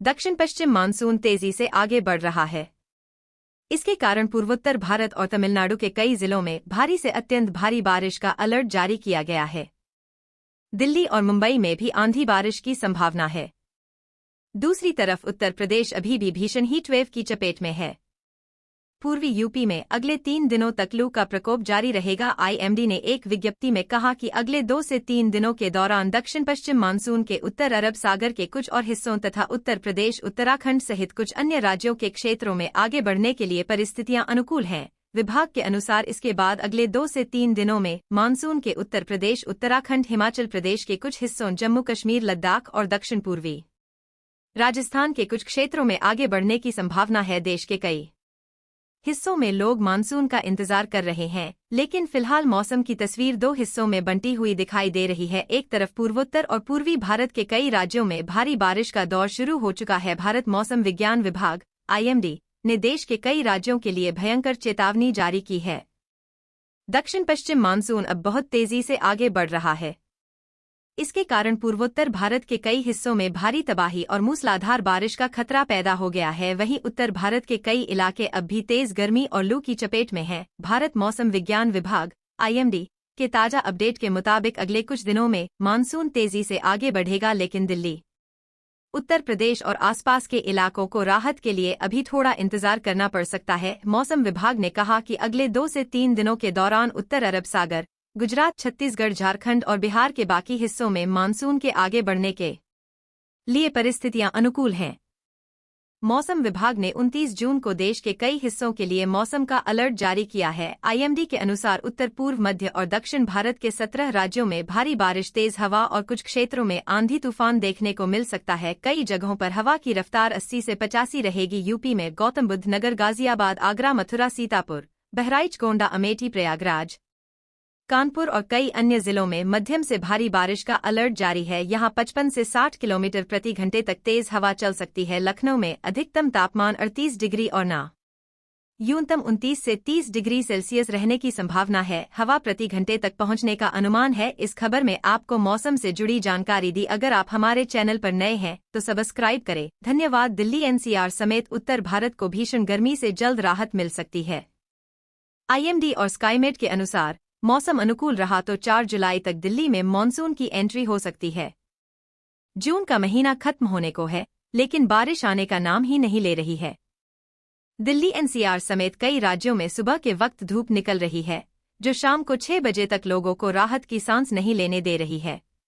दक्षिण पश्चिम मानसून तेजी से आगे बढ़ रहा है। इसके कारण पूर्वोत्तर भारत और तमिलनाडु के कई जिलों में भारी से अत्यंत भारी बारिश का अलर्ट जारी किया गया है। दिल्ली और मुंबई में भी आंधी बारिश की संभावना है। दूसरी तरफ उत्तर प्रदेश अभी भी भीषण हीटवेव की चपेट में है। पूर्वी यूपी में अगले 3 दिनों तक लू का प्रकोप जारी रहेगा। आईएमडी ने एक विज्ञप्ति में कहा कि अगले 2 से 3 दिनों के दौरान दक्षिण पश्चिम मानसून के उत्तर अरब सागर के कुछ और हिस्सों तथा उत्तर प्रदेश, उत्तराखंड सहित कुछ अन्य राज्यों के क्षेत्रों में आगे बढ़ने के लिए परिस्थितियां अनुकूल हैं। विभाग के अनुसार इसके बाद अगले 2 से 3 दिनों में मानसून के उत्तर प्रदेश, उत्तराखंड, हिमाचल प्रदेश के कुछ हिस्सों, जम्मू कश्मीर, लद्दाख और दक्षिण पूर्वी राजस्थान के कुछ क्षेत्रों में आगे बढ़ने की संभावना है। देश के कई हिस्सों में लोग मानसून का इंतजार कर रहे हैं, लेकिन फिलहाल मौसम की तस्वीर 2 हिस्सों में बंटी हुई दिखाई दे रही है। एक तरफ पूर्वोत्तर और पूर्वी भारत के कई राज्यों में भारी बारिश का दौर शुरू हो चुका है। भारत मौसम विज्ञान विभाग (आईएमडी) ने देश के कई राज्यों के लिए भयंकर चेतावनी जारी की है। दक्षिण पश्चिम मानसून अब बहुत तेजी से आगे बढ़ रहा है। इसके कारण पूर्वोत्तर भारत के कई हिस्सों में भारी तबाही और मूसलाधार बारिश का खतरा पैदा हो गया है। वहीं उत्तर भारत के कई इलाके अब भी तेज गर्मी और लू की चपेट में हैं। भारत मौसम विज्ञान विभाग (आईएमडी) के ताजा अपडेट के मुताबिक अगले कुछ दिनों में मानसून तेजी से आगे बढ़ेगा, लेकिन दिल्ली, उत्तर प्रदेश और आसपास के इलाकों को राहत के लिए अभी थोड़ा इंतजार करना पड़ सकता है। मौसम विभाग ने कहा कि अगले 2 से 3 दिनों के दौरान उत्तर अरब सागर, गुजरात, छत्तीसगढ़, झारखंड और बिहार के बाकी हिस्सों में मानसून के आगे बढ़ने के लिए परिस्थितियां अनुकूल हैं। मौसम विभाग ने 29 जून को देश के कई हिस्सों के लिए मौसम का अलर्ट जारी किया है। आईएमडी के अनुसार उत्तर पूर्व, मध्य और दक्षिण भारत के 17 राज्यों में भारी बारिश, तेज हवा और कुछ क्षेत्रों में आंधी तूफान देखने को मिल सकता है। कई जगहों पर हवा की रफ्तार 80 से 85 रहेगी। यूपी में गौतम बुद्ध नगर, गाजियाबाद, आगरा, मथुरा, सीतापुर, बहराइच, गोंडा, अमेठी, प्रयागराज, कानपुर और कई अन्य जिलों में मध्यम से भारी बारिश का अलर्ट जारी है। यहां 55 से 60 किलोमीटर प्रति घंटे तक तेज हवा चल सकती है। लखनऊ में अधिकतम तापमान 38 डिग्री और न्यूनतम 29 से 30 डिग्री सेल्सियस रहने की संभावना है। हवा प्रति घंटे तक पहुंचने का अनुमान है। इस खबर में आपको मौसम से जुड़ी जानकारी दी। अगर आप हमारे चैनल पर नए हैं तो सब्सक्राइब करें। धन्यवाद। दिल्ली एनसीआर समेत उत्तर भारत को भीषण गर्मी से जल्द राहत मिल सकती है। आईएमडी और स्काईमेट के अनुसार मौसम अनुकूल रहा तो 4 जुलाई तक दिल्ली में मॉनसून की एंट्री हो सकती है। जून का महीना खत्म होने को है, लेकिन बारिश आने का नाम ही नहीं ले रही है। दिल्ली एनसीआर समेत कई राज्यों में सुबह के वक्त धूप निकल रही है, जो शाम को 6 बजे तक लोगों को राहत की सांस नहीं लेने दे रही है।